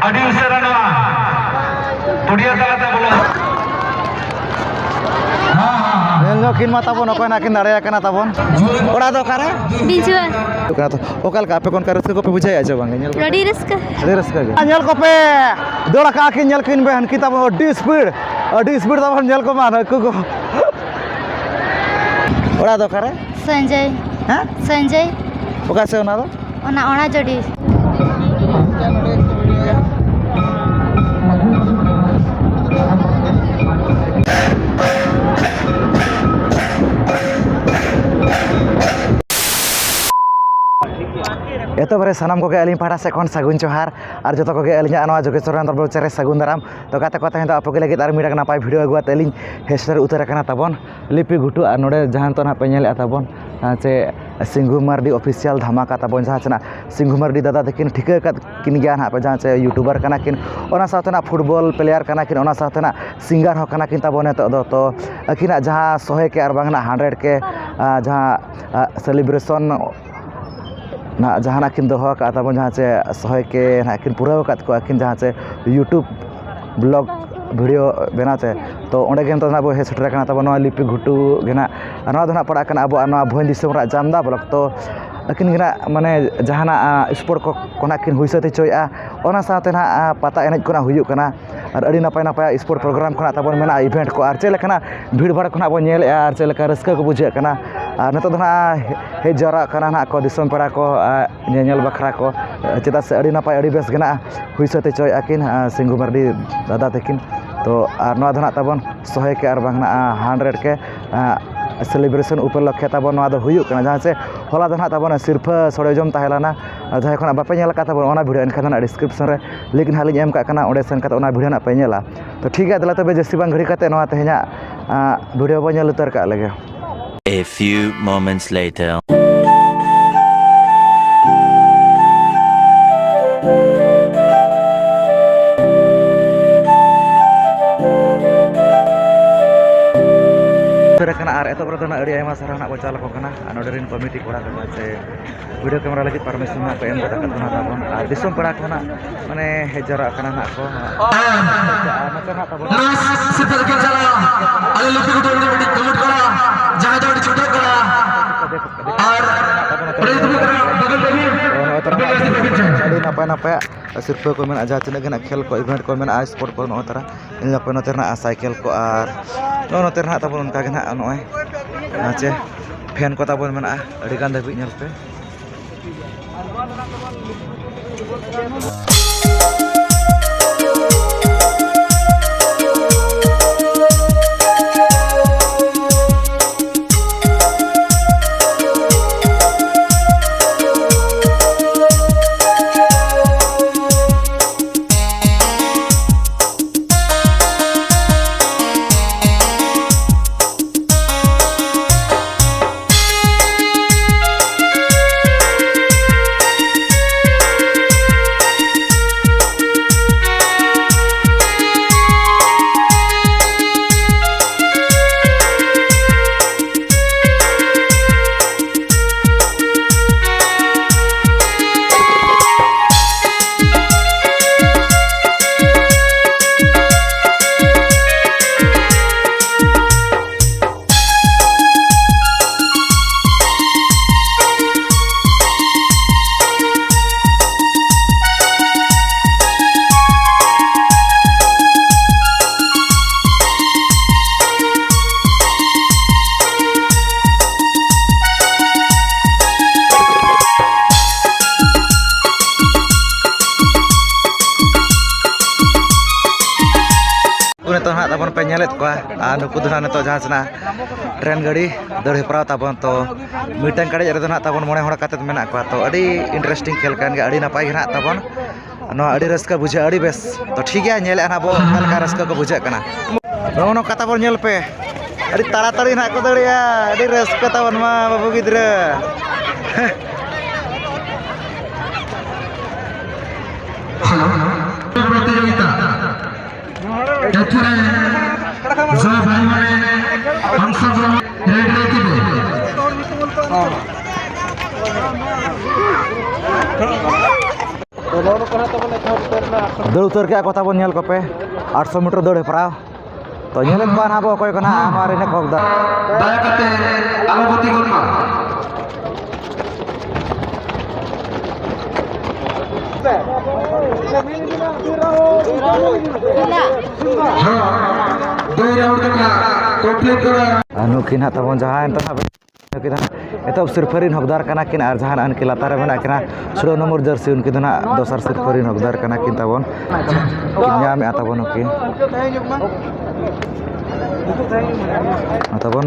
adi usara nawa pudia talate bolo kin mata bon okoy nakin dare kana tabon ora do kare Bijuan. kana to okal ka pe kon ka raska ko pe bujai aja bang nyel Rodi Raska. ge nyel ko pe dora ka kin nyel kin be han kitab odi speed tabon nyel ko man ko ora do kare Sanjay. ha Sanjay. oka se ona do Ona jodi. eto bare sanam ko ge alin pahada se kon sagun johar ar joto ko ge alinya anwa jogesor antar bol cere sagun daram to kata kata hento apo ge lagi ar mira napai video aguat alin hester utara kana tabon lipi gutu ar node jahan to na penyel tabon ce Singhu Mardi official dhamaka tabon jahan cena Singhu Mardi dada dekin thika kat kin gian ha jahan ce youtuber kana kin ona satena football player kana kin ona satena singer ho kana kin tabon eto do to akina jahan 100 ke ar bangna 100 ke jahan celebration na jahan akin doho ka tabon jahan ce 100 ke na akin pura kat ko akin jahan ce YouTube blog video benate to onde gen to na bo he setra kana tabon no lipi ghutu gena anwa do na pada kana abo anwa bhoin disum ra jamda blog to akin gena mane jahana sport ko kona kin huisate choya ona saate na pata enej kona huyuk kana ar adi napai napai sport program kona tabon mena event ko ar chele kana bhid bhar kona bo nyel ar chele ka raska ko bujhe kana ar neto do na he jara kana na ko disum para ko nyel bakhra ko cheda se adi napai adi bes gena huisate choy akin Singhu Mardi dada tekin to ar no adha tabon 100 ke ar bangna 100 ke celebration उपलक्षे tabon no ado huyuk kana jahan se hola do tabon sirfa sore jom tahelana jahay khona bape nyela ka tabon ona video enkhan na description re lekin halin em ka kana onde sen kata ona video na pe nyela to ठीक है dala tobe jesti bang ghari kate no tehnya video bo nyel utar ka lage. A few moments later. Kana ar eto pradana adi ayama sarah nak bocah ko kana anoderin komiti kora kana se video kamera lagi permission na PM kata kana tabon disum para kana mane hejara kana nak ko macam nak tabon super ke chala ale lipi gutu ni bidi comment kora jaha jaha choto kora ar adi napa sirpa komen aja cina gena khel ko event komen a sport ko no tara ini apa no terna cycle ko ar no terna tabon ka gena no ace fan ko tabon men adi kan dabi nyel pe tabon penyelet ko nuku do na to jahan cena tren gadi dor hepra tabon to mitang kade jare do na tabon mone hora katet mena ko to adi interesting khel kan ga adi napai ga tabon no adi raska bujha adi bes to ठीक है nyele ana bo hal ka raska ko bujha kana no kata bol nyel pe adi taratari na ko dariya adi raska tabon ma babu gidra प्रतियोगिता एथरे जो भाई माने अंशग्रहण ready थिबे तो दौड़ उतर के को ताबन नेल कोपे 800 मीटर दौड़ हेपराव तो नेल को ना बो कोय कना हमारे ने कोक दा दया करते अनुमति करना दो राउंड का कंप्लीट करा अनुकिन ताबन जहां तो नुकिन एतब सिरफरिन हकदार कना किन आर जहान अनके लातार मेना किना 16 नंबर जर्सी उनकी दोना दोसर सिरफरिन हकदार कना किन ताबन ᱧᱟᱢ ᱮ ताबन नुकिन ताबन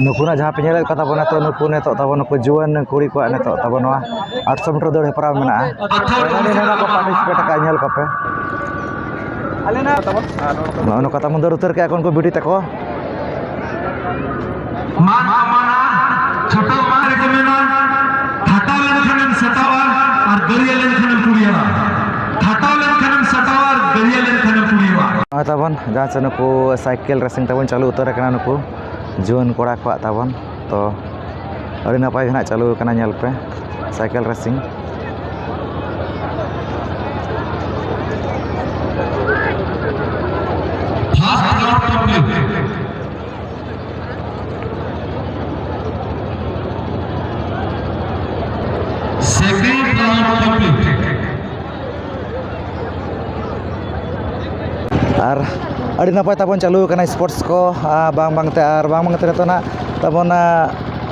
नुकुना जहाँ पे नेल कथा बना तो नुकु ने तो ताबन को जुआन कुड़ी को ने तो ताबन 800 मीटर दौड़ हेपराव मेना को पार्टिसिपेट का नेल को पे नो कथा मन दौड़ उतर के এখন को बिटी तको मान माना छोटो मार के मेना थाटा लेनखनम सटावा और गरिया लेनखनम कुड़िया थाटा लेनखनम सटावा और गरिया लेनखनम कुड़िया ताबन जहाँ से नुकु साइकिल रेसिंग ताबन चालू उतर कना नुकु जुआन कोड़ा को ताबन तो अड़ी नपाय घना चालू कना नेल पे cycle racing fast round complete second round complete और अड़ी नपाय ताबन चालू कना स्पोर्ट्स को बांग बांग ते तो ना ताबन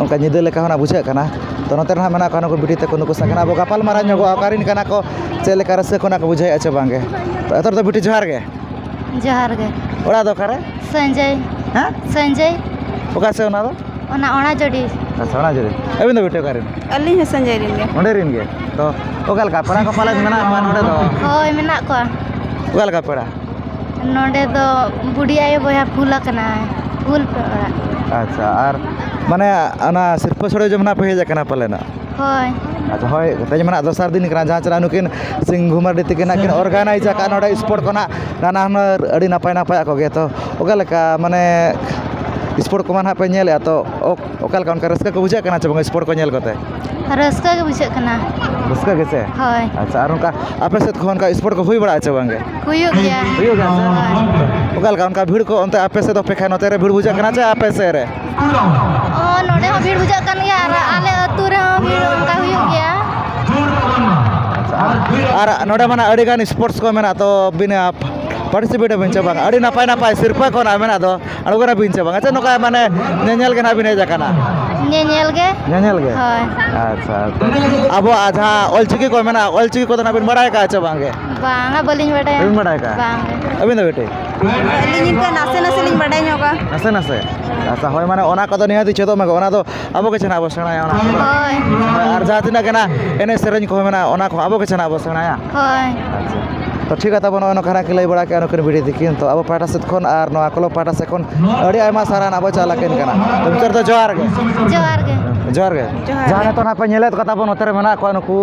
उनका निदे लेका होना बुझे कना तो नोते ना मेना को बिटी ते को सागना अब गापाल मारा ᱧᱚᱜᱚ अकारिन कना को चे लेका रसे कोना को बुझे अच्छा बांगे तो एतर तो बिटी जोहार गे ओड़ा दो करे संजय हां संजय ओका से ओना दो ओना जोड़ी अच्छा ओना जोड़ी अबिन दो बिटी अकारिन अली है संजय रिन गे ओंडे रिन गे तो ओका लका पड़ा को पाले मेना मानते दो होय मेना को ओका लका पड़ा नोडे दो बुढ़िया ये बोया फूला कना फूल पे अच्छा और माने अना सिर्फ छोड़े जमना पे हेज कना पले ना होय अच्छा होय तेज मना दोसर दिन कना जहाँ चला नुकिन सिंह घुमर दिति के ना किन ऑर्गेनाइज का नोडे स्पोर्ट कोना नाना हनर अड़ी नपाय नपाय को गे तो ओका लका माने स्पोर्ट को माना पे नेले तो ओका लका उनका रस्का को बुझे कना चबंग स्पोर्ट को नेल कोते रस्का के बुझे कना रस्का के से होय अच्छा और उनका आपे से कोन का स्पोर्ट को हुई बड़ा चबंगे हुयुग गया ओका लका उनका भीड़ को अंते आपे से तो पे खानो तेरे भीड़ बुझे कना चे आपे से रे ओ नोडे हो भीड़ बुझे कन गया आले अतु रे भीड़ उनका हुयुग गया और नोडे माना अड़ी गान स्पोर्ट्स को मेना तो बिना पार्टिसिपेट बिन चबंग अड़ी नपाय नपाय सिरपा को ना मेना दो अड़गोरा बिन चबंग अच्छा नोका माने नेनेल के ना बिन जाकना नेनेल गे होय अच्छा अब आधा ऑलचिकी को मेना ऑलचिकी को तो ना बिन बड़ाय का चबंगे बांगा बलिन बड़ाय बिन बड़ाय का बांग अबिन दो बेटे लिन का नासे नासे लिन बड़ाय ᱧᱚᱜᱟ नासे नासे अच्छा होय माने ओना को तो निहाती चेतो मगे ओना तो अब के छना अब सेणाया ओना होय और जातिना केना एने सेरेंज को मेना ओना को अब के छना अब सेणाया होय तो ठीक है तब खाना के लई बड़ा के अनुकिन वीडियो दिखिन तो अब पाटा से खन और नवा कलो पाटा से खन अड़ी आयमा सारा ना बचा लकिन कना तो मित्र तो जोहार गे जहां तो ना पे नेले तो तब नोतरे मेना को नुकु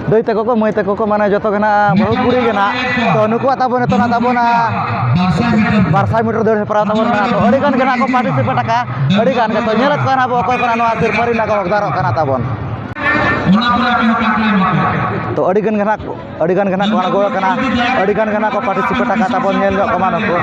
दई तको को मई तको को माने जतो गना बहुत कुड़ी गना तो नुकु तब ने तो ना तब ना 200 मीटर दौड़ हेपरा तब ना तो अड़ी गन गना को पार्टिसिपेट का अड़ी गन के तो नेलत कना अब कोई कना नवा सिर परी ना को हकदार कना तबन तो अड़ीगन गना को गो कना अड़ीगन गना को पार्टिसिपेट का तब नेल को मानो को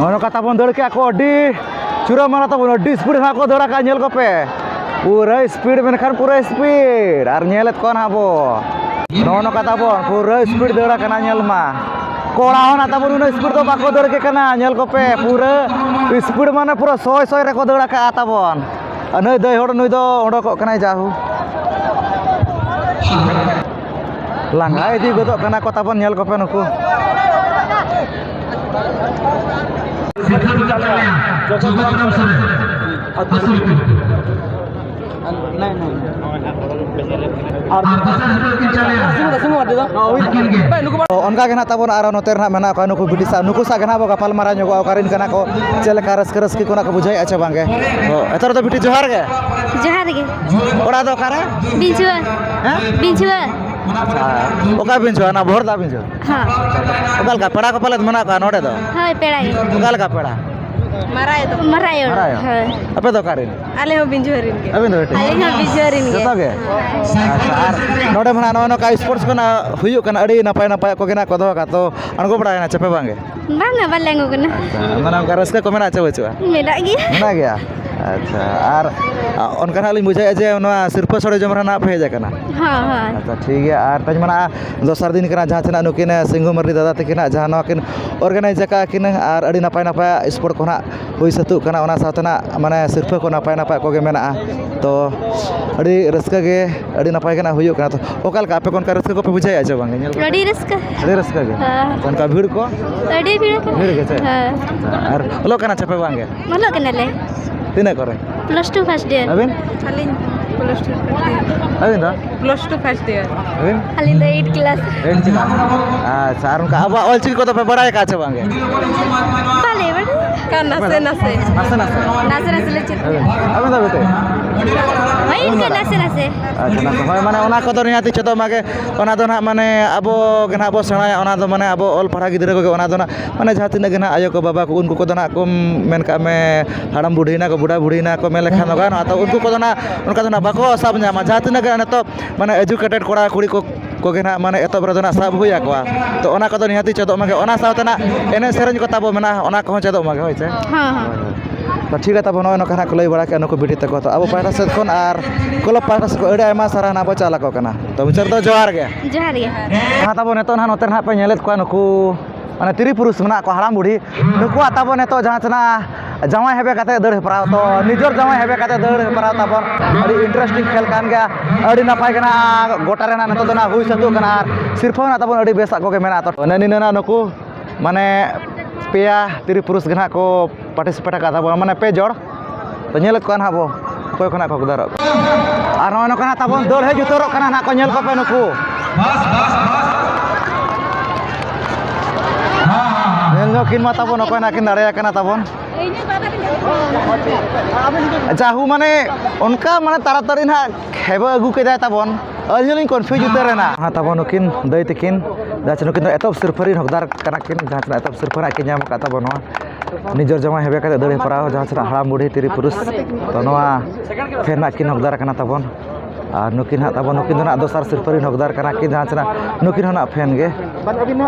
ono kata bon dor ke ako di cura mana ta bon di speed ha ko dora ka nyel ko pe पूरा स्पीड में खान पूरा स्पीड और नेलत कौन हाबो नोनो कथा बोन पूरा स्पीड दौड़ा कना नेल मा कोड़ा होना तब उन स्पीड तो बाको दौड़ के कना नेल को पे पूरा स्पीड माने पूरा 100 रे को दौड़ा का आता बोन नई दई होड़ नई दो ओडो को कना जाहु लांगा इदी गोदो कना को तबन नेल को पे नुकु उनका के ना तबन आरो नोते ना मेना को नुकु बिटिसा नुकु सा गना बो गपाल मारा ᱧᱚᱜᱚ ᱚᱠᱟᱨᱤᱱ ᱠᱟᱱᱟ ᱠᱚ ᱪᱮᱞᱮᱠᱟ ᱨᱟᱹᱥᱠᱟᱹ ᱨᱟᱹᱥᱠᱤ ᱠᱚ ᱱᱟ ᱠᱚ ᱵᱩᱡᱷᱟᱹᱣ ᱟᱪᱪᱷᱟ ᱵᱟᱝᱜᱮ ᱮᱛᱟᱨ ᱫᱚ ᱵᱤᱴᱤ ᱡᱚᱦᱟᱨ ᱜᱮ ᱡᱚᱦᱟᱨ ᱜᱮ ᱚᱲᱟᱜ ᱫᱚ ᱚᱠᱟᱨᱮ ᱵᱤᱧᱪᱩᱣᱟ ᱵᱤᱧᱪᱩᱣᱟ ᱚᱠᱟ ᱵᱤᱧᱪᱩᱣᱟ 나 ᱵᱷᱚᱨᱫᱟ ᱵᱤᱧᱪᱩᱣᱟ ᱦᱟᱸ ᱚᱠᱟ ᱞᱮᱠᱟ ᱯᱮᱲᱟ ᱠᱚ ᱯᱟᱞᱮᱫ ᱢᱮᱱᱟᱜ ᱠᱚᱣᱟ ᱱᱚᱰᱮ ᱫᱚ ᱦᱳᱭ ᱯᱮᱲᱟ ᱜᱮ ᱚᱠᱟ ᱞᱮᱠᱟ ᱯᱮᱲᱟ ᱢᱟᱨᱟᱭᱚ ᱦᱳᱭ ᱟᱯᱮ ᱫᱚ ᱚᱠᱟᱨᱤᱱ ᱟᱞᱮ ᱦᱚᱸ ᱵᱤᱧᱪᱩᱣᱟᱨᱤᱱ ᱜᱮ ᱟᱵᱤᱱ ᱫᱚ ᱵᱤᱴᱤ ᱟᱞᱤᱧ ᱦᱚᱸ ᱵᱤᱧᱪᱩᱣᱟᱨᱤᱱ ᱜᱮ ᱡᱚᱛᱚ ᱜᱮ ᱟᱪᱪᱷᱟ ᱟᱨ ᱱᱚᱰᱮ ᱢᱟ ᱱᱚᱜᱼᱚ ᱱᱚᱝᱠᱟ ᱥᱯᱳᱨᱴᱥ ᱠᱚ ᱦᱩᱭᱩᱜ ᱠᱟᱱᱟ ᱟᱹᱰᱤ ᱱᱟᱯᱟᱭ ᱱᱟᱯᱟᱭ ᱠᱚ ᱜᱮᱱᱟᱜ ᱠᱚ ᱫᱚᱦᱚ ᱠᱟᱜ ᱛᱚ ᱟᱬᱜᱚ ᱵᱟᱲᱟᱭᱮᱱᱟ ᱪᱮᱯᱮ ᱵᱟᱝᱜᱮ ᱵᱟᱝᱟ ᱵᱟᱞᱮ ᱟᱬᱜᱚ ᱠᱟᱱᱟ ᱢᱟᱱᱮ ᱚᱱᱠᱟ ᱨᱟᱹᱥᱠᱟᱹ ᱠᱚ ᱢᱮᱱᱟᱜ ᱪᱮ ᱵᱟᱹᱪᱩᱜᱼᱟ ᱢᱮᱱᱟᱜ ᱜᱮᱭᱟ ᱢᱮᱱᱟᱜ ᱜᱮᱭᱟ ᱟᱪᱪᱷᱟ ᱟᱨ ᱚᱱᱠᱟ ᱱᱟᱜ ᱞᱤᱧ ᱵᱩᱡᱷᱟᱹᱣᱮᱫᱼᱟ ᱡᱮ ᱱᱚᱣᱟ ᱥᱤᱨᱯᱟᱹ ᱥᱳᱲᱮ ᱡᱚᱢ ᱨᱮᱱᱟᱜ ᱯᱮ ᱦᱮᱡ ᱟᱠᱟᱱᱟ ᱦᱚᱸ ᱦᱚᱸ ᱟᱪᱪᱷᱟ ᱴᱷᱤक ᱜᱮᱭᱟ ᱟᱨ ᱛᱟᱡ ᱢᱟᱱᱟ ᱫᱚᱥᱟᱨ ᱫᱤᱱ ᱠᱟᱱᱟ ᱡᱟᱦᱟᱸ ᱛᱤᱱᱟᱹᱜ ᱱᱩᱠᱤᱱ ᱥᱤᱝᱜᱩ ᱢᱟᱨᱰᱤ ᱫᱟᱫᱟ ᱛᱟᱹᱠᱤᱱᱟᱜ ᱡᱟᱦᱟᱸ ᱱᱚᱣᱟ ᱠᱤᱱ ᱚᱨᱜᱟᱱᱟᱭᱤᱡ ᱟᱠᱟᱫ ᱠᱤᱱ ᱟᱨ ᱟᱹᱰᱤ ᱱᱟᱯᱟᱭ ᱱᱟᱯᱟᱭ ᱥᱯᱳᱨᱴ ᱠᱚ ᱱᱟᱜ ᱦᱩᱭ ᱥᱟᱹᱛᱩᱜ ᱠᱟᱱᱟ ᱚᱱᱟ ᱥᱟᱶᱛᱮᱱᱟᱜ ᱢᱟᱱᱮ ᱥᱤᱨᱯᱟᱹ ᱠᱚ ᱱᱟᱯᱟᱭ ᱱᱟᱯᱟᱭ ᱠᱚᱜᱮ ᱢᱮᱱᱟᱜᱼᱟ ᱛᱚ ᱟᱹᱰᱤ ᱨᱟᱹᱥᱠᱟᱹ ᱜᱮ ᱟᱹᱰᱤ ᱱᱟᱯᱟᱭ ᱜᱮ ᱱᱟᱜ ᱦᱩᱭᱩᱜ ᱠᱟᱱᱟ ᱛᱚ ᱚᱠᱟ ᱞᱮᱠᱟ ᱟᱯᱮ ᱠᱚ ᱚᱱᱠᱟ ᱨᱟᱹᱥᱠᱟᱹ ᱠᱚᱯᱮ ᱵᱩᱡᱷᱟᱹᱣᱮᱫᱼᱟ ᱪᱮ ᱵᱟᱝ ᱧᱮᱞ ᱟᱹᱰᱤ ᱨᱟᱹᱥᱠᱟᱹ ᱟᱹᱰᱤ ᱨᱟᱹᱥᱠᱟᱹ ᱜᱮ ᱚᱱᱠᱟ ᱵᱷᱤᱲ ᱠᱚ ᱟᱹᱰᱤ ᱵᱷᱤᱲ ᱜᱮ ᱪᱮ ᱦᱮᱸ ᱟᱨ ᱚᱞᱚᱜ ᱠᱟᱱᱟ ᱪᱮ ᱯᱮ ᱵᱟᱝᱜᱮ ᱚᱞᱚᱜ ᱠᱟᱱᱟᱞᱮ ᱛᱤᱱᱟᱹᱜ ᱠᱚᱨᱮ +2 ᱯᱷᱟᱥᱴ ᱤᱭᱟᱨ ᱟᱹᱵᱤᱱ ᱟᱹᱞᱤᱧ +2 ᱟᱹᱵᱤᱱ ᱫᱚ +2 ᱯᱷᱟᱥᱴ ᱤᱭᱟর ᱟᱹᱵᱤন ᱟᱹᱞᱤᱧ ᱫᱚ 8 क्लास ᱟᱪᱪᱷᱟ ᱟᱨ ᱚᱱᱠᱟ ᱟᱵᱚᱣᱟᱜ ᱚᱞᱪᱤᱠᱤ ᱠᱚᱫᱚ ᱯᱮ ᱵᱟᱲᱟᱭ ᱟᱠᱟᱫ ᱪᱮ ᱵᱟᱝᱜᱮ ᱵᱟᱞᱮ ᱵᱟᱲᱟᱭ ᱱᱟᱥᱮ ᱱᱟᱥᱮ ᱱᱟᱥᱮ ᱱᱟᱥᱮ ᱞᱮ ᱪᱮᱫ ᱟᱹᱵᱤᱱ ᱫᱚ ᱵᱤᱴᱤ ᱦᱳᱭ ᱤᱱᱠᱟᱹ ᱱᱟᱥᱮ ᱱᱟᱥᱮ ᱟᱪᱪᱷᱟ ᱱᱟᱥᱮ ᱦᱳᱭ ᱢᱟᱱᱮ ᱚᱱᱟ ᱠᱚᱫᱚ ᱱᱤᱦᱟᱹᱛᱤ ᱪᱮᱫᱚᱜ ᱢᱟᱜᱮ ᱚᱱᱟ ᱫᱚ ᱱᱟᱜ ᱢᱟᱱᱮ ᱟᱵᱚ ᱜᱮ ᱱᱟᱜ ᱵᱚ ᱥᱮᱬᱟᱭᱟ ᱚᱱᱟ ᱫᱚ ᱢᱟᱱᱮ ᱟᱵᱚ ᱚᱞ ᱯᱟᱲᱦᱟᱣ ᱜᱤᱫᱽᱨᱟᱹ ᱠᱚᱜᱮ ᱚᱱᱟ ᱫᱚ ᱱᱟᱜ ᱢᱟᱱᱮ ᱡᱟᱦᱟᱸ ᱛᱤᱱᱟᱹᱜ ᱜᱮ ᱱᱟᱜ ᱟᱭᱳ ᱠᱚ ᱵᱟᱵᱟ ko ᱩᱱᱠᱩ ᱠᱚᱫᱚ ᱱᱟᱜ ᱠᱚ ᱢᱮᱱ ᱠᱟᱜ ᱢᱮ ᱦᱟᱲᱟᱢ ᱵᱩᱰᱷᱤᱱᱟ ᱠᱚ ᱵᱩᱰᱷᱟ ᱵᱩᱰᱷᱤᱱᱟ ᱠᱚ ᱢᱮᱱ ᱞᱮᱠᱷᱟᱱ ᱫᱚ ᱜᱟᱱᱚᱜᱼᱟ ᱛᱚ ᱩᱱᱠᱩ ᱠᱚᱫᱚ ᱱᱟᱜ ᱚᱱᱠᱟ ᱫᱚ ᱱᱟᱜ ᱵᱟᱠᱚ ᱥᱟᱵ ᱧᱟᱢᱟ ᱡᱟᱦᱟᱸ ᱛᱤᱱᱟᱹᱜ ᱜᱮ ᱱᱤᱛᱚᱜ ᱢᱟᱱᱮ ᱮᱡᱩᱠᱮᱴᱮᱰ ᱠᱚᱲᱟ ᱠᱩᱲᱤ ᱠᱚᱜᱮ ᱱᱟᱜ ᱢᱟᱱᱮ ᱮᱛᱚᱦᱚᱵ ᱨᱮᱫᱚ ᱱᱟᱜ ᱥᱟᱵ ᱦᱩᱭ ᱟᱠᱚᱣᱟ ᱛᱚ ᱚᱱᱟ ᱠᱚᱫᱚ ᱱᱤᱦᱟᱹᱛᱤ ᱪᱮᱫᱚᱜ ᱢᱟᱜᱮ ᱚᱱᱟ ᱥᱟᱶᱛᱮ ᱱᱟᱜ ᱮᱱᱮᱡ ᱥᱮᱨᱮᱧ ko ᱛᱟᱵᱚ ᱢᱮᱱᱟᱜᱼᱟ ᱚᱱᱟ ᱠᱚᱦᱚᱸ ᱪᱮᱫᱚᱜ ᱢᱟᱜᱮ ᱦᱳᱭ ᱪᱮ ᱦᱚᱸ ᱦᱚᱸ ᱛᱚ ᱴᱷᱤᱠ ᱜᱮᱭᱟ ᱛᱟᱵᱚ ᱱᱚᱜᱼᱚᱭ ᱱᱚᱝᱠᱟ ᱱᱟᱜ ᱠᱚ ᱞᱟᱹᱭ ᱵᱟᱲᱟ ᱠᱮᱜᱼᱟ ᱱᱩᱠᱩ ᱵᱤᱴᱤ ᱛᱟᱠᱚ ᱛᱚ ᱟᱵᱚ ᱯᱟᱦᱴᱟ ᱥᱮᱫ ᱠᱷᱚᱱ ᱟᱨ ᱠᱞᱟᱵᱽ ᱯᱟᱦᱴᱟ ᱥᱮᱫ ᱠᱷᱚᱱ ᱟᱹᱰᱤ ᱟᱭᱢᱟ ᱥᱟᱨᱦᱟᱣ ᱱᱟᱜ ᱵᱚ ᱪᱟᱞ ᱟᱠᱚ ᱠᱟᱱᱟ ᱛᱚ ᱢᱩᱪᱟᱹᱫ ᱫᱚ ᱡᱚᱦᱟᱨ ᱜᱮ ᱡᱚᱦᱟᱨ ᱜᱮ ᱡᱟᱦᱟᱸ ᱛᱟᱵᱚ ᱱᱤᱛᱚᱜ ᱱᱟᱜ ᱱᱚᱛᱮ ᱱᱟᱜ ᱯᱮ ᱧᱮᱞᱮᱫ ᱠᱚᱣᱟ ᱱᱩᱠᱩ ᱢᱟᱱᱮ ᱛᱤᱨᱤ ᱯᱩᱨᱩष ᱢᱮᱱᱟᱜ ᱠᱚᱣᱟ ᱦᱟᱲᱟᱢ ᱵᱩᱲᱦᱤ ᱱᱩᱠᱩᱣᱟᱜ ᱛᱟᱵᱚ ᱱᱤᱛᱚᱜ ᱡᱟᱦᱟᱸ ᱛᱤᱱᱟᱹᱜ ᱡᱟᱶᱟᱭ ᱦᱮᱵᱮ ᱠᱟᱛᱮ ᱫᱟᱹᱲ ᱦᱮᱯᱨᱟᱣ ᱛᱚ ᱱᱤᱡᱚᱨ ᱡᱟᱶᱟᱭ ᱦᱮᱵᱮ ᱠᱟᱛᱮ ᱫᱟᱹᱲ ᱦᱮᱯᱨᱟᱣ ᱛᱟᱵᱚᱱ ᱟᱹᱰᱤ ᱤᱱᱴᱟᱨᱮᱥᱴᱤᱝ ᱠᱷᱮᱞ ᱠᱟᱱ ᱜᱮᱭᱟ ᱟᱹᱰᱤ ᱱᱟᱯᱟᱭ ᱠᱟᱱᱟ ᱜᱚᱴᱟ ᱨᱮᱱᱟᱜ ᱱᱤᱛᱚᱜ ᱫᱚ ᱱᱟᱜ ᱦᱩᱭ ᱥᱟᱹᱛᱚᱜ ᱠᱟᱱᱟ ᱟᱨ ᱥᱤᱨᱯᱟᱹ ᱱᱟᱜ ᱛᱟᱵᱚᱱ ᱟᱹᱰᱤ ᱵᱮᱥᱟᱜ ᱠᱚᱜᱮ ᱢᱮᱱᱟᱜᱼᱟ ᱛᱚ ᱱᱤᱱᱟᱹᱜ ᱱᱩᱠᱩ ᱢᱟᱱᱮ ᱯᱮᱭᱟ ᱛᱤᱨᱤ ᱯᱩᱨᱩষ ᱜᱮ ᱱᱟᱜ ᱠᱚ ᱯᱟᱨᱴᱤᱥᱤᱯᱮᱴ ᱟᱠᱟᱫ ᱛᱟᱵᱚᱱᱟ ᱢᱟᱱᱮ ᱯᱮ ᱡᱚᱲ ᱛᱚ ᱧᱮᱞᱮᱫ ᱠᱚᱣᱟ ᱱᱟᱜ ᱵᱚ ᱚᱠᱚᱭ ᱠᱷᱚᱱᱟᱜ ᱠᱚ ᱫᱟᱹᱲᱚᱜ ᱟᱨ ᱱᱚᱜᱼᱚᱭ ᱱᱚᱝᱠᱟ ᱛᱟᱵᱚᱱ ᱫᱟᱹᱲ ᱦᱮᱡ ᱩᱛᱟᱹᱨᱚᱜ ᱠᱟᱱᱟ ᱱᱟᱜ ᱠᱚ ᱧᱮᱞ ᱠᱚᱯᱮ ᱱᱩᱠᱩ ᱧᱮᱞ ᱧᱚᱜ ᱠᱤᱱ ᱢᱟ ᱛᱟᱵᱚᱱ ᱚᱠᱚᱭ ᱱᱟᱜ ᱠᱤᱱ ᱫᱟᱲᱮᱭᱟᱜ ᱠᱟᱱᱟ ᱛᱟᱵᱚᱱ ᱡᱟᱦᱩ ᱢᱟᱱᱮ ᱚᱱᱠᱟ ᱢᱟᱱᱮ ᱛᱟᱲᱟᱛᱟᱲᱤ ᱱᱟᱜ ᱠᱷᱮᱵᱟ ᱟᱹᱜᱩ ᱠᱮᱫᱟᱭ ᱛᱟᱵᱚᱱ ᱟᱹᱞᱤᱧ ᱦᱚᱸᱞᱤᱧ ᱠᱚᱱᱯᱷᱤᱭᱩᱡᱽ ᱩᱛᱟᱹᱨᱮᱱᱟ ᱛᱟᱵᱚᱱ ᱱᱩᱠᱤᱱ ᱫᱟᱹᱭ ᱛᱟᱹᱠᱤᱱ ᱡᱟᱦᱟᱸ ᱪᱮ ᱱᱩᱠᱤᱱ ᱫᱚ ᱮᱛᱚᱦᱚᱵ ᱥᱤᱨᱯᱟᱹ ᱨᱮᱱ ᱦᱚᱠᱫᱟᱨ ᱠᱟᱱᱟ ᱠᱤᱱ ᱡᱟᱦᱟᱸ ᱛᱤᱱᱟᱹᱜ ᱮᱛᱚᱦᱚᱵ ᱥᱤᱨᱯᱟᱹ ᱱᱟᱜ ᱠᱤᱱ ᱧᱟᱢ ᱟᱠᱟᱫ ᱛᱟᱵᱚᱱ ᱱᱚᱣᱟ ᱱᱤᱡᱚᱨ ᱡᱟᱶᱟᱭ ᱦᱮᱵᱮ ᱠᱟᱛᱮ ᱫᱟᱹᱲ ᱦᱮᱯᱨᱟᱣ ᱡᱟᱦᱟᱸ ᱛᱤᱱᱟᱹᱜ ᱦᱟᱲᱟᱢ ᱵᱩᱲᱦᱤ ᱛᱤᱨᱤ ᱯᱩᱨᱩষ ᱛᱚ ᱱᱚᱣᱟ ᱯᱷᱮᱱ ᱱᱟᱜ ᱠᱤᱱ ᱦᱚᱠᱫᱟᱨ ᱠᱟᱱᱟ ᱛᱟᱵᱚᱱ ᱟᱨ ᱱᱩᱠᱤᱱ ᱦᱟᱸᱜ ᱛᱟᱵᱚᱱ ᱱᱩᱠᱤᱱ ᱫᱚ ᱱᱟᱜ ᱫᱚᱥᱟᱨ ᱥᱤᱨᱯᱟᱹ ᱨᱮᱱ ᱦᱚᱠᱫᱟᱨ ᱠᱟᱱᱟ ᱠᱤᱱ ᱡᱟᱦᱟᱸ ᱛᱤᱱᱟᱹᱜ ᱱᱩᱠᱤᱱ ᱦᱚᱸ ᱱᱟᱜ ᱯᱷᱮᱱ ᱜᱮ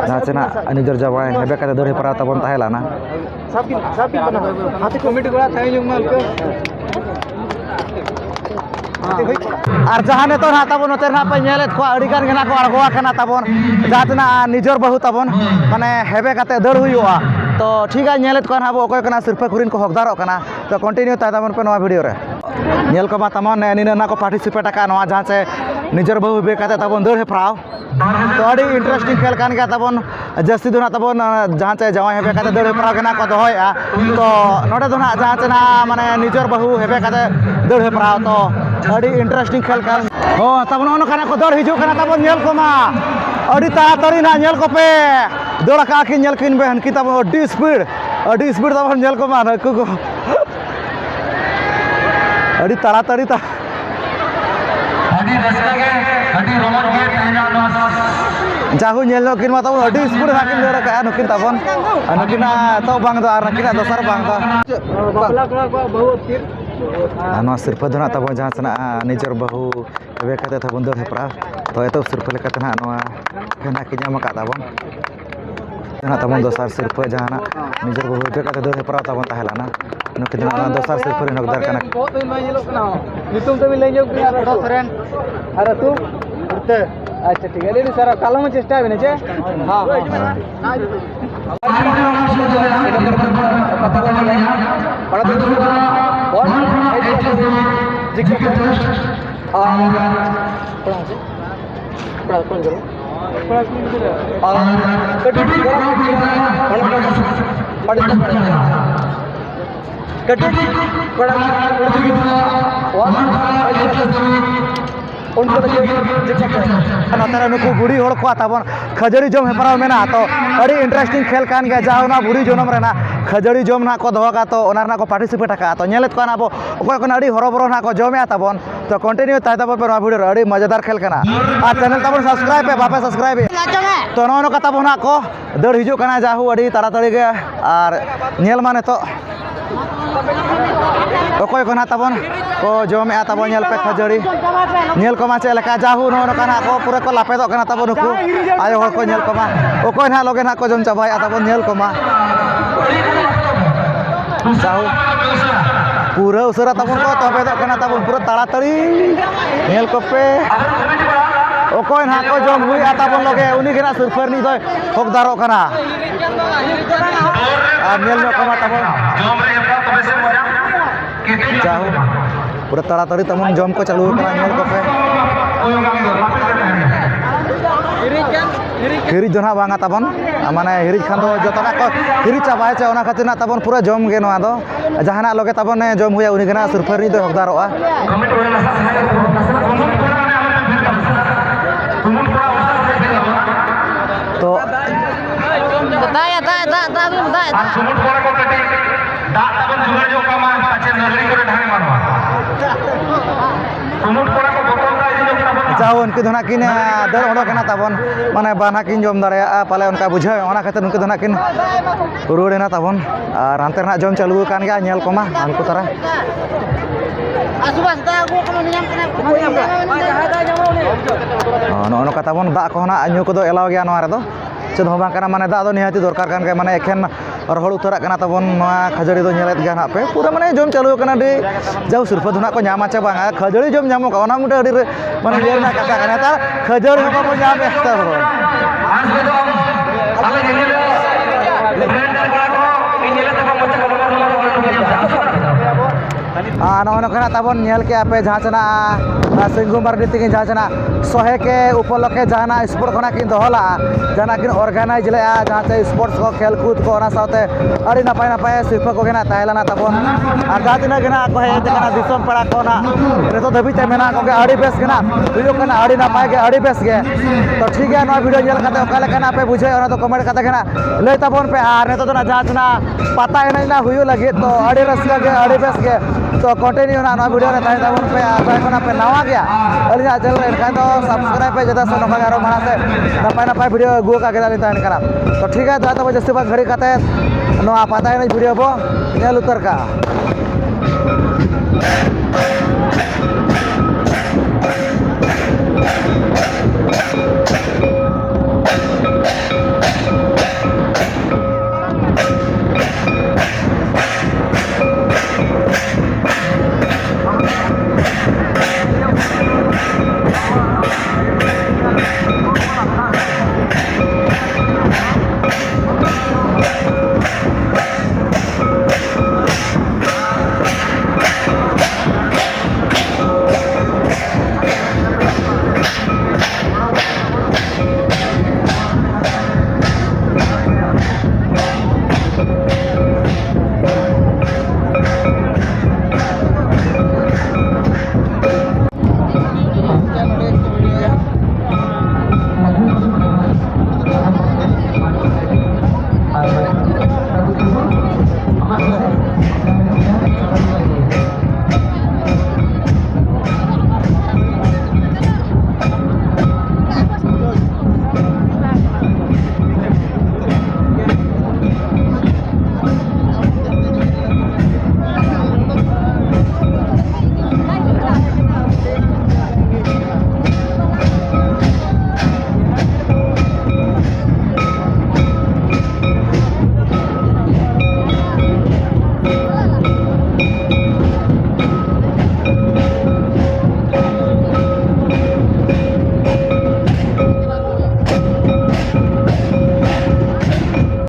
ᱡᱟᱦᱟᱸ ᱛᱤᱱᱟᱹᱜ ᱱᱤᱡᱚᱨ ᱡᱟᱶᱟᱭ ᱦᱮᱵᱮ ᱠᱟᱛᱮ ᱫᱟᱹᱲ ᱦᱮᱯᱨᱟᱣ ᱛᱟᱵᱚᱱ ᱛᱟᱦᱮᱸ ᱞᱮᱱᱟ আর যাহা নেতো না তাবো নতে না পে নেলেত কো আড়ি গান গনা কো আড়গোয়া কানা তাবন যাতনা নিজর বহু তাবন মানে হেবে কাতে দড় হুইওয়া তো ঠিক আছে নেলেত কো হাবো অকয় কানা সিরফা খুরিন কো হকদারক কানা তো কন্টিনিউ তা তাবন পে নয়া ভিডিও রে নেল কো মা তামন নিনা না কো পার্টিসিপেট কা নয়া যাহা সে নিজর বহু হেবে কাতে তাবন দড় হেপ্রাও तो अड़ी इंटरेस्टिंग खेल कान गया तबन जस्ती दो ना तबन जहाँ चाहे जावाई हेबे काते दौड़ हेपराव गना को दोहया तो नोडे दो ना जहाँ चना माने निजर बहु हेबे काते दौड़ हेपराव तो अड़ी इंटरेस्टिंग खेल कान हो तबन ओनो खाना को दौड़ हिजु काना तबन नेल को मा अड़ी ताड़ाताड़ी ना नेल को पे दौड़ का कि नेल किन बे हनकी तबन अड़ी स्पीड तबन नेल को मा को अड़ी ताड़ाताड़ी ता अभी रस्ता के अभी रोमन के जाहु नेलो किन माता अड़ी स्पीड हाकिन दौड़ का नुकिन तबन नुकिना तो बांग दो आर नुकिना दोसर बांग दो बाबला कड़ा को बहुत फिर नवा सिरफा दो ना तबन जहाँ सना निजर बहु हेबे काते तबन दौड़ हेपराव तो एतो सिरफा लेकाते ना नवा फेना कि ᱧᱟᱢ ᱟᱠᱟᱫ ᱛᱟᱵᱚᱱ ᱡᱟᱦᱟᱸ ᱛᱟᱵᱚᱱ ᱫᱚᱥᱟर सिरफा ᱡᱟᱦᱟᱸ ᱱᱤᱡᱮᱨ ᱵᱟᱹᱦᱩ ᱦᱮᱵᱮ ᱠᱟᱛᱮ ᱫᱟᱹᱲ ᱦᱮᱯᱨᱟᱣ ᱛᱟᱵᱚᱱ ᱛᱟᱦᱮᱸ ᱞᱮᱱᱟ ᱱᱩᱠᱤᱱ ᱫᱚ ᱫᱚᱥᱟर सिरफा ᱨᱮᱱ ᱦᱚᱠᱫᱟᱨ ᱠᱟᱱᱟ बहुत मेंᱧᱮᱞᱚᱜ ᱠᱟᱱᱟ ᱧᱩᱛᱩᱢ ᱛᱮ ᱞᱟᱹᱭ ᱧᱚᱜ ᱠᱤᱱᱟ ᱨᱚᱰᱚ ᱥᱚᱨᱮᱱ ᱟᱨ ᱟᱹᱛᱩ ᱩᱛᱛᱚᱨ अच्छा ठीक है लेकिन सर कालम चेष्टा है चे हां हां उनको नोते नुकु बुढ़ी हड़ को ताबन खजड़ी जम हेपराव मेना तो अड़ी इंटरेस्टिंग खेल कान गया जहाँ ना बुढ़ी जनम रेना खजड़ी जम ना को दोगा तो ओना को पार्टिसिपेट का तो नेलेत को ना बो ओको को अड़ी हरबरो ना को जमे ताबन तो कंटिन्यू ताय ताबो पे वीडियो अड़ी मजेदार खेल करना और चैनल ताबन सब्सक्राइब पे बापे सब्सक्राइब तो नो का ताबो ना को दर हिजु करना जाहू अड़ी ताड़ाताड़ी गे और नेल माने तो ओकोय को ना ताबन को जमे ताबन नेल पे खजड़ी नेल को मा चे लेका जाहू नो का को पूरा को लापेदो करना ताबन नुकु आयो हर को नेल को मा ओकोय ना लगे ना को जम चाबाय ताबन नेल को मा जाहू पूरा उसरा ताबन को तबेदो करना ताबन पूरा ताड़ाताड़ी नेल को पे ओकोय ना को जम हुई ताबन लगे उनी गेना सुरफर नी दो हकदारो करना और नेल नो को मा ताबन जाहू पूरा ताड़ाताड़ी तमन जम को चालू करना नेल को पे हिरिज जो ना बांगा ताबन माने हिरिज खान दो जतना को हिरिज चाबाय चे ओना खातिर ना ताबन पूरा जम गे नवा दो जहाना लगे ताबन जम हुया उनी गेना सुरफर नी दो हकदारोआ तो बताया दा भी बताया सुमुट कोरा को कटी दा ताबन जुगाड़ जो कामा पाचे नगरी करे ढांगे मानवा सुमुट कोरा को बोतल का इदि जो ताबन जाओ उनके धना किन दर ओडो कना ताबन माने बाना किन जम दाड़े पाले उनका बुझाव ओना खातिर उनके धना किन रुड़ेना ताबन और हानते ना जम चालू कान गया नेल कोमा उनको तारा असुबस दा को कोनो नियम नो का ताबन दा को ना अन्यू को दो एलाव गया नवा रे दो चेद हो बांग माने दा दो निहाती दरकार कान गया माने एखेन रहड़ उतरा कना ताबन नवा खजड़ी दो नेलेत गया ना पे पूरा माने जम चालू कना दे जाऊ सुरफा धुना को ᱧᱟᱢᱟ चे बांगा खजड़ी जम ᱧᱟᱢो का ओना मुटे अडी माने लेर ना काका कना ता खजड़ी को को ᱧᱟᱢ एकता हो आज के तो आले नेले फ्रेंडर बड़ा को नेले तो मत को नो कना ताबन नेल के आपे जहाँ चना सिंगु मार्डी तिगिन जहाँ चना सहे के उपलक्षे जहाना स्पोर्ट खना किन दोहला जहाना किन ऑर्गेनाइज ले जहाँ से स्पोर्ट्स को खेल कूद को ओना साथे अड़ी नपाय नपाय सिरफा को गेना ताहेलाना ताबन और जहाँ तिना गेना को हे तेना दिसम पड़ा को ना रेतो धबी ते मेना को के अड़ी बेस गेना वीडियो कना अड़ी नपाय के अड़ी बेस गे तो ठीक है नो वीडियो नेल कते ओका लेकना पे बुझे ओना तो कमेंट कते गेना ले ताबन पे आर नेतो तो ना जहाँ चना पता एना ना हुयो लगे तो अड़ी रस्का के अड़ी बेस गे तो कंटिन्यू ना नो वीडियो रे ताहे ताबन पे आय कोना पे नवा गया अलिया चैनल रे एनका तो सब्सक्राइब पे जदा से नका गारो माना से नपाय नपाय वीडियो गु का गेला ताहे कना तो ठीक है तो जस्ती बा घड़ी कते नो पता है वीडियो बो नेल उतर का